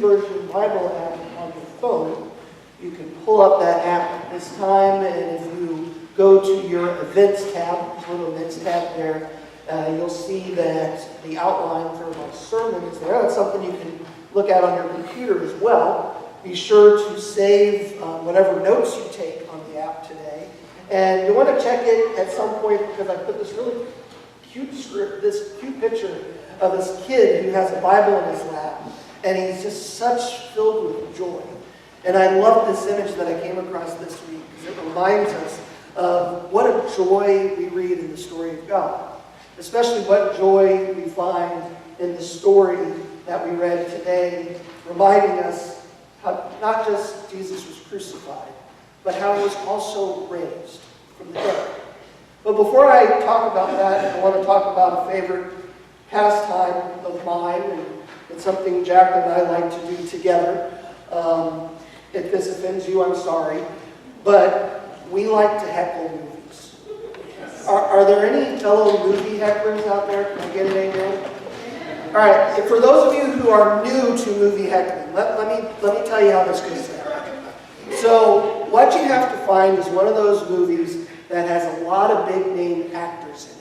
YouVersion Bible app on your phone. You can pull up that app at this time, and if you go to your events tab, there's a little events tab there, you'll see that the outline for my sermon is there. That's something you can look at on your computer as well. Be sure to save whatever notes you take on the app today. And you want to check it at some point because I put this really cute script, this cute picture of this kid who has a Bible in his lap. And he's just such filled with joy. And I love this image that I came across this week because it reminds us of what a joy we read in the story of God. Especially what joy we find in the story that we read today, reminding us how not just Jesus was crucified, but how he was also raised from the dead. But before I talk about that, I want to talk about a favorite pastime of mine, and it's something Jacqueline and I like to do together. If this offends you, I'm sorry, but we like to heckle movies. Are there any fellow movie hecklers out there? Can I get an amen? All right, for those of you who are new to movie heckling, let me tell you how this goes down. So what you have to find is one of those movies that has a lot of big name actors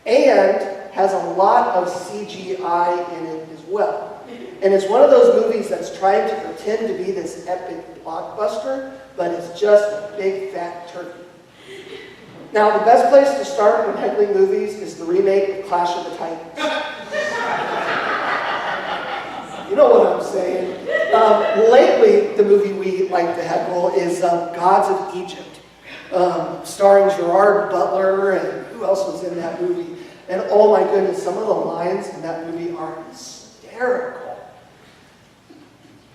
in it and has a lot of CGI in it as well. And it's one of those movies that's trying to pretend to be this epic blockbuster, but it's just a big fat turkey. Now, the best place to start when heckling movies is the remake of Clash of the Titans. You know what I'm saying. Lately, the movie we like to heckle is Gods of Egypt, starring Gerard Butler, and who else was in that movie? And oh my goodness, some of the lines in that movie are hysterical.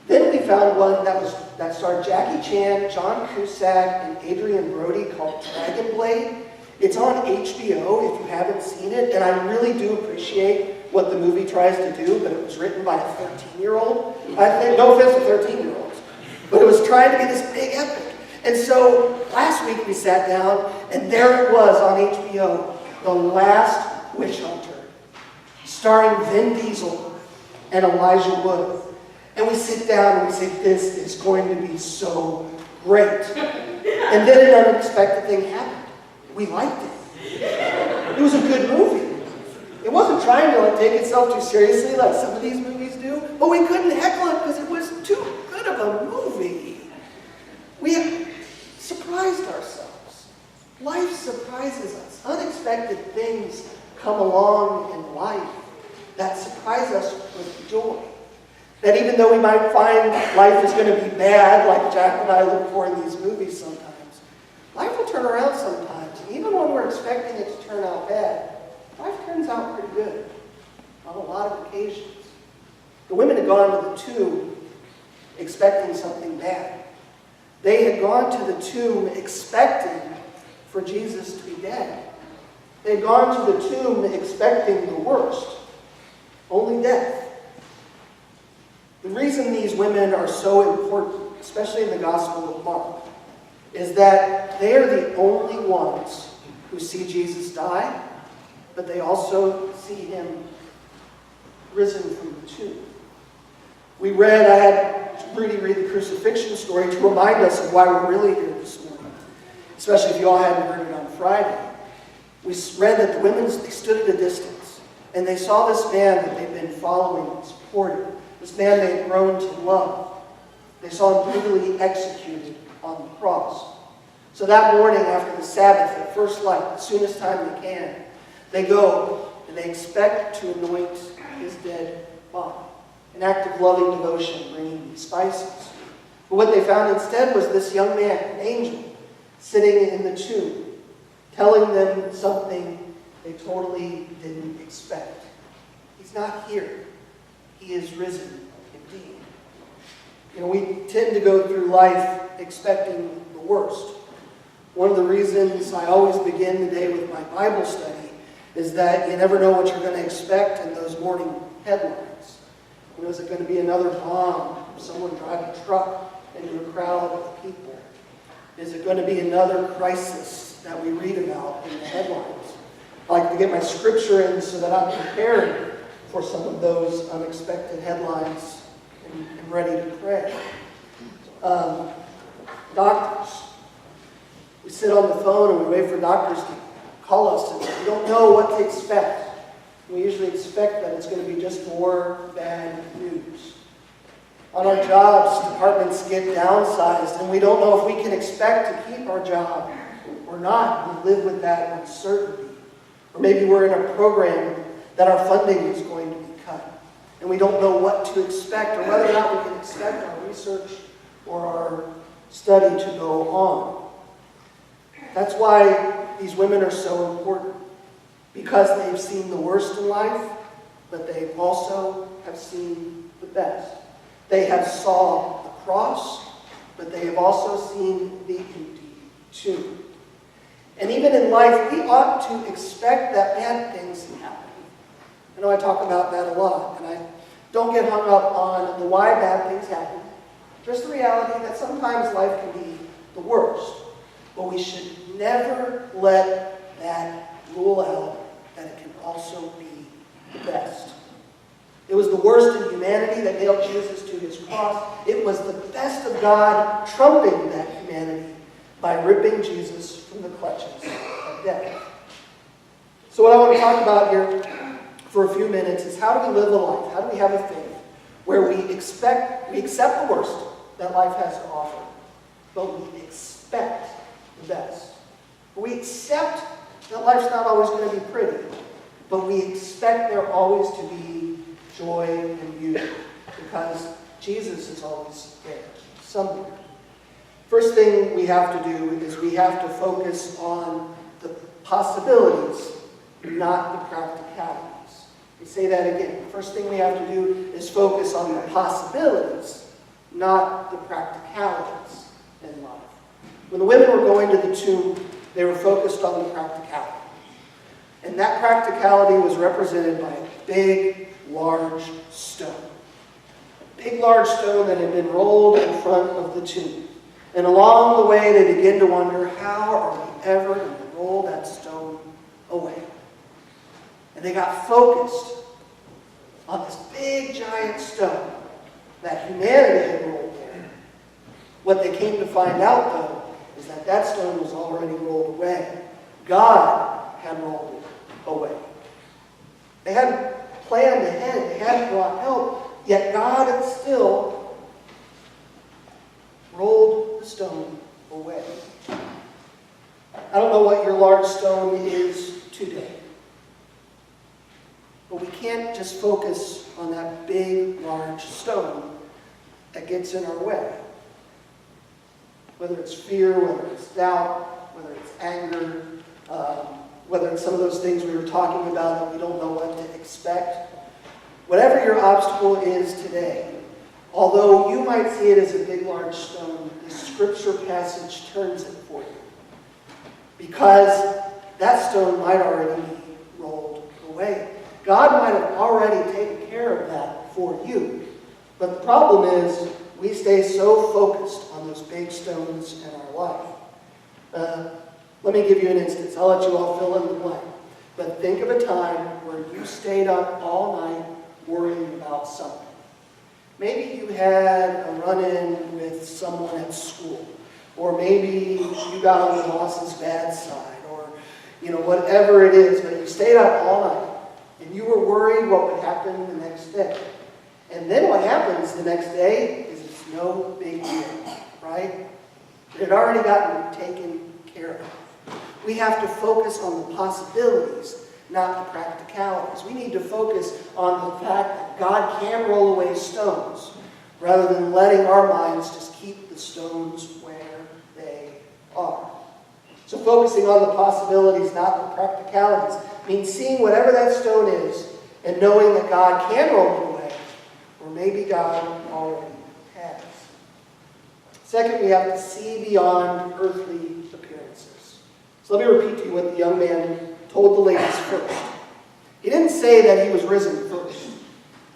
Then we found one that starred Jackie Chan, John Cusack, and Adrian Brody called Dragon Blade. It's on HBO if you haven't seen it, and I really do appreciate what the movie tries to do, but it was written by a 13-year-old. I think, no offense to 13-year-olds, but it was trying to be this big epic. And so last week we sat down, and there it was on HBO, The Last Witch Hunter, starring Vin Diesel and Elijah Wood. And we sit down and we say, this is going to be so great. And then an unexpected thing happened. We liked it. It was a good movie. It wasn't trying to take itself too seriously like some of these movies do, but we couldn't heckle it because it was too good of a movie. We surprised ourselves. Life surprises us. Unexpected things come along in life that surprise us with joy. That even though we might find life is going to be bad, like Jack and I look for in these movies sometimes, life will turn around sometimes. And even when we're expecting it to turn out bad, life turns out pretty good on a lot of occasions. The women had gone to the tomb expecting something bad. They had gone to the tomb expecting for Jesus to be dead. They had gone to the tomb expecting the worst, only death. The reason these women are so important, especially in the Gospel of Mark, is that they are the only ones who see Jesus die, but they also see him risen from the tomb. I had Rudy read the crucifixion story to remind us of why we're really here this morning, especially if you all hadn't heard it on Friday. We read that the women, they stood at a distance, and they saw this man that they'd been following and supporting. This man they had grown to love. They saw him brutally executed on the cross. So that morning after the Sabbath, at first light, the soonest time they can, they go and they expect to anoint his dead body. An act of loving devotion, bringing these spices. But what they found instead was this young man, an angel, sitting in the tomb, telling them something they totally didn't expect. He's not here. He is risen indeed. We tend to go through life expecting the worst. One of the reasons I always begin the day with my Bible study is that you never know what you're going to expect in those morning headlines. Is it going to be another bomb? Someone driving a truck into a crowd of people? Is it going to be another crisis that we read about in the headlines? I like to get my scripture in so that I'm prepared for some of those unexpected headlines and ready to pray. Doctors. We sit on the phone and we wait for doctors to call us, and we don't know what to expect. We usually expect that it's going to be just more bad news. On our jobs, departments get downsized, and we don't know if we can expect to keep our job or not. We live with that uncertainty. Or maybe we're in a program that our funding is going to be cut, and we don't know what to expect or whether or not we can expect our research or our study to go on. That's why these women are so important, because they've seen the worst in life, but they also have seen the best. They have saw the cross, but they have also seen the empty tomb. And even in life, we ought to expect that bad things happen. I know I talk about that a lot, and I don't get hung up on the why bad things happen. Just the reality that sometimes life can be the worst. But we should never let that rule out that it can also be the best. It was the worst in humanity that nailed Jesus to his cross. It was the best of God trumping that humanity by ripping Jesus from the clutches of death. So what I want to talk about here for a few minutes is, how do we live a life? How do we have a faith where we accept the worst that life has to offer, but we expect the best. We accept that life's not always going to be pretty, but we expect there always to be joy and beauty, because Jesus is always there, somewhere. First thing we have to do is we have to focus on the possibilities, not the practicalities. We say that again. The first thing we have to do is focus on the possibilities, not the practicalities in life. When the women were going to the tomb, they were focused on the practicality. And that practicality was represented by a big, large stone. A big, large stone that had been rolled in front of the tomb. And along the way, they begin to wonder, how are we ever going to roll that stone away? And they got focused on this big, giant stone that humanity had rolled there. What they came to find out, though, is that that stone was already rolled away. God had rolled it away. They hadn't planned ahead. They hadn't brought help. Yet God had still rolled the stone away. I don't know what your large stone is today. But we can't just focus on that big, large stone that gets in our way. Whether it's fear, whether it's doubt, whether it's anger, whether it's some of those things we were talking about that we don't know what to expect. Whatever your obstacle is today, although you might see it as a big, large stone, the scripture passage turns it for you. Because that stone might already be rolled away. God might have already taken care of that for you. But the problem is, we stay so focused on those big stones in our life. Let me give you an instance. I'll let you all fill in the blank. But think of a time where you stayed up all night worrying about something. Maybe you had a run-in with someone at school. Or maybe you got on the boss's bad side. Or, whatever it is. But you stayed up all night. And you were worried what would happen the next day. And then what happens the next day is it's no big deal, right? It had already gotten taken care of. We have to focus on the possibilities, not the practicalities. We need to focus on the fact that God can roll away stones, rather than letting our minds just keep the stones where they are. So focusing on the possibilities, not the practicalities, means seeing whatever that stone is and knowing that God can roll it away, or maybe God already has. Second, we have to see beyond earthly appearances. So let me repeat to you what the young man told the ladies first. He didn't say that he was risen first.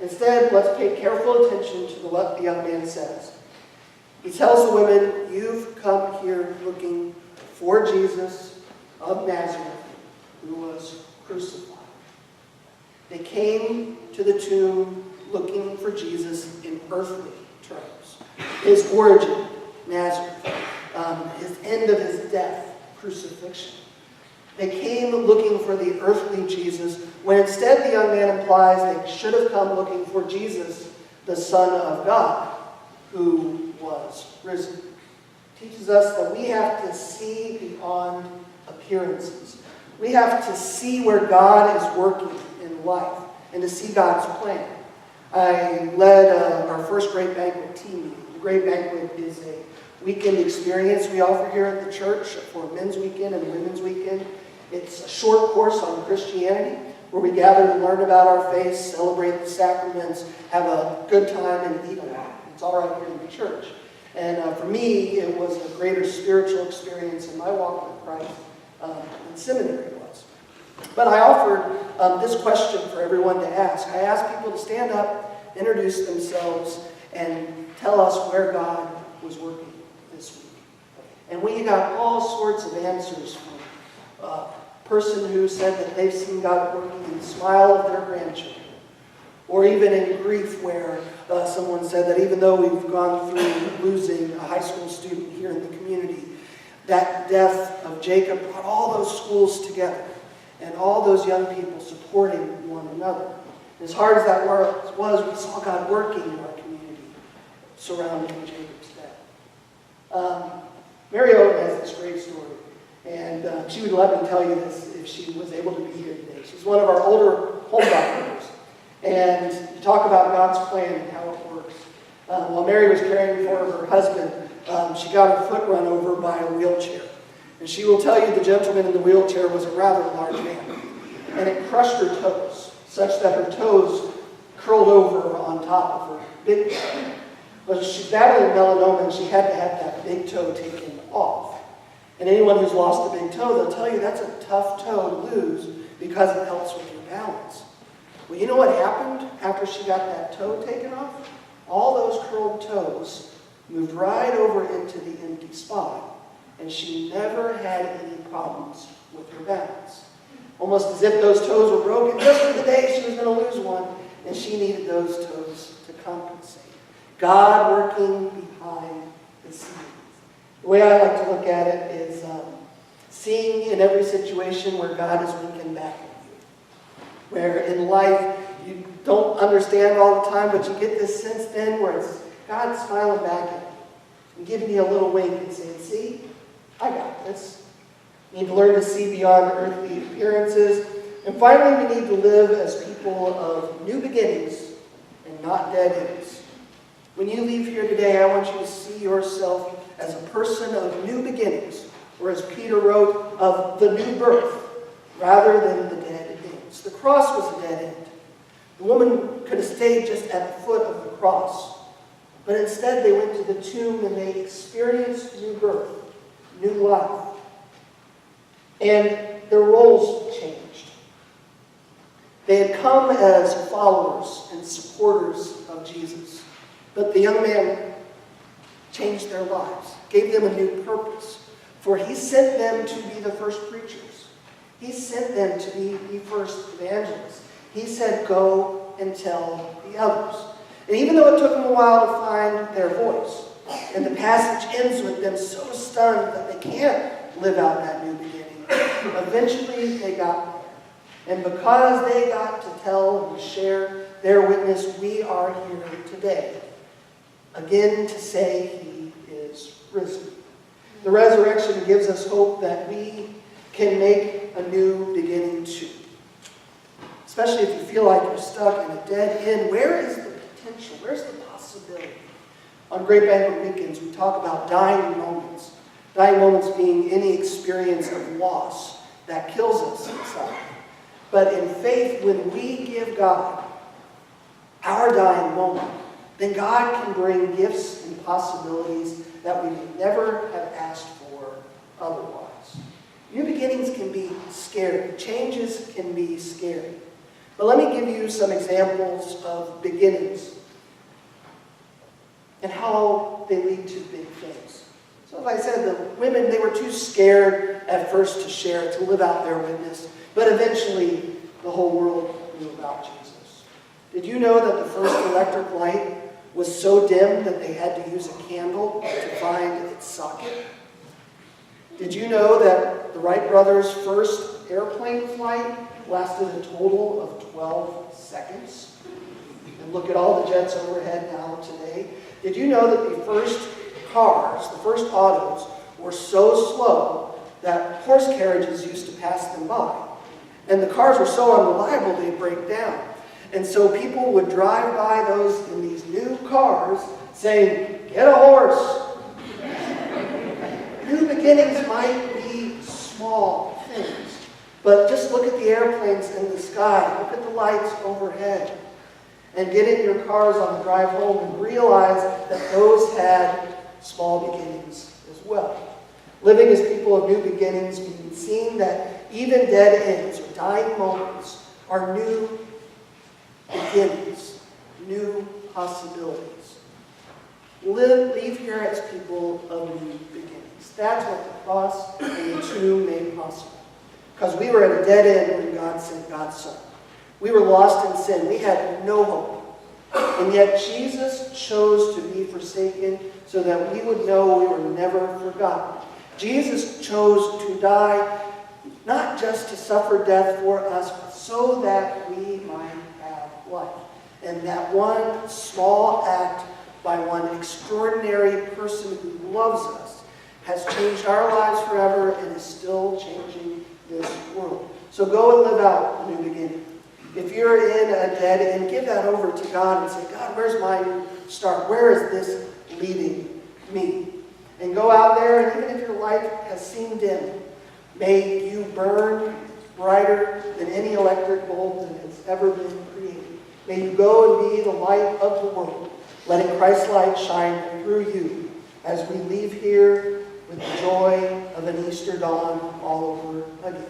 Instead, let's pay careful attention to what the young man says. He tells the women, you've come here looking for Jesus of Nazareth, who was crucified. They came to the tomb looking for Jesus in earthly terms. His origin, Nazareth. His end of his death, crucifixion. They came looking for the earthly Jesus, when instead the young man implies they should have come looking for Jesus, the Son of God, who was risen. Teaches us that we have to see beyond appearances. We have to see where God is working in life and to see God's plan. I led our first Great Banquet team meeting. The Great Banquet is a weekend experience we offer here at the church for Men's Weekend and Women's Weekend. It's a short course on Christianity where we gather to learn about our faith, celebrate the sacraments, have a good time, and eat a lot. It's all right here in the church. And for me, it was a greater spiritual experience in my walk with Christ than seminary was. But I offered this question for everyone to ask. I asked people to stand up, introduce themselves, and tell us where God was working this week. And we got all sorts of answers from a person who said that they've seen God working in the smile of their grandchildren. Or even in grief, where someone said that even though we've gone through losing a high school student here in the community, that death of Jacob brought all those schools together and all those young people supporting one another. And as hard as that was, we saw God working in our community surrounding Jacob's death. Mary Oden has this great story, and she would let me tell you this if she was able to be here today. She's one of our older home doctors. And you talk about God's plan and how it works. While Mary was caring for her husband, she got her foot run over by a wheelchair. And she will tell you the gentleman in the wheelchair was a rather large man. And it crushed her toes, such that her toes curled over on top of her big toe. But she's battling melanoma, and she had to have that big toe taken off. And anyone who's lost a big toe, they'll tell you that's a tough toe to lose because it helps with your balance. Well, you know what happened after she got that toe taken off? All those curled toes moved right over into the empty spot, and she never had any problems with her balance. Almost as if those toes were broken just for the day she was going to lose one, and she needed those toes to compensate. God working behind the scenes. The way I like to look at it is seeing in every situation where God is winking back at you. Where in life you don't understand all the time, but you get this sense then where it's God smiling back at you and giving you a little wink and saying, see, I got this. We need to learn to see beyond earthly appearances. And finally, we need to live as people of new beginnings and not dead ends. When you leave here today, I want you to see yourself as a person of new beginnings, or as Peter wrote, of the new birth, rather than the dead ends. The cross was a dead end. The woman could have stayed just at the foot of the cross, but instead they went to the tomb and they experienced new birth, new life. And their roles changed. They had come as followers and supporters of Jesus, but the young man changed their lives, gave them a new purpose, for he sent them to be the first preachers. He sent them to be the first evangelists. He said, go and tell the others. And even though it took them a while to find their voice, and the passage ends with them so stunned that they can't live out that new beginning, eventually they got there. And because they got to tell and share their witness, we are here today, again to say he is risen. The resurrection gives us hope that we can make a new beginning too. Especially if you feel like you're stuck in a dead end. Where is the potential? Where's the possibility? On Great Banquet weekends, we talk about dying moments. Dying moments being any experience of loss that kills us inside. But in faith, when we give God our dying moment, then God can bring gifts and possibilities that we would never have asked for otherwise. New beginnings can be scary. Changes can be scary. But let me give you some examples of beginnings and how they lead to big things. So as I said, the women, they were too scared at first to share, to live out their witness. But eventually, the whole world knew about Jesus. Did you know that the first electric light was so dim that they had to use a candle to find its socket? Did you know that the Wright brothers' first airplane flight lasted a total of 12 seconds? And look at all the jets overhead now today. Did you know that the first cars, the first autos, were so slow that horse carriages used to pass them by? And the cars were so unreliable they'd break down. And so people would drive by those in these new cars saying, "Get a horse." New beginnings might be small things, but just look at the airplanes in the sky, look at the lights overhead, and get in your cars on the drive home and realize that those had small beginnings as well. Living as people of new beginnings means seeing that even dead ends or dying moments are new beginnings, new possibilities. Leave here as people of new beginnings. That's what the cross and the tomb made possible. Because we were at a dead end when God sent God's Son. We were lost in sin. We had no hope. And yet Jesus chose to be forsaken so that we would know we were never forgotten. Jesus chose to die, not just to suffer death for us, but so that we might have life. And that one small act by one extraordinary person who loves us has changed our lives forever and is still changing this world. So go and live out a new beginning. If you're in a dead end, give that over to God and say, "God, where's my new start? Where is this leading me?" And go out there, and even if your life has seemed dim, may you burn brighter than any electric bulb that has ever been created. May you go and be the light of the world, letting Christ's light shine through you as we leave here with the joy of an Easter dawn all over again.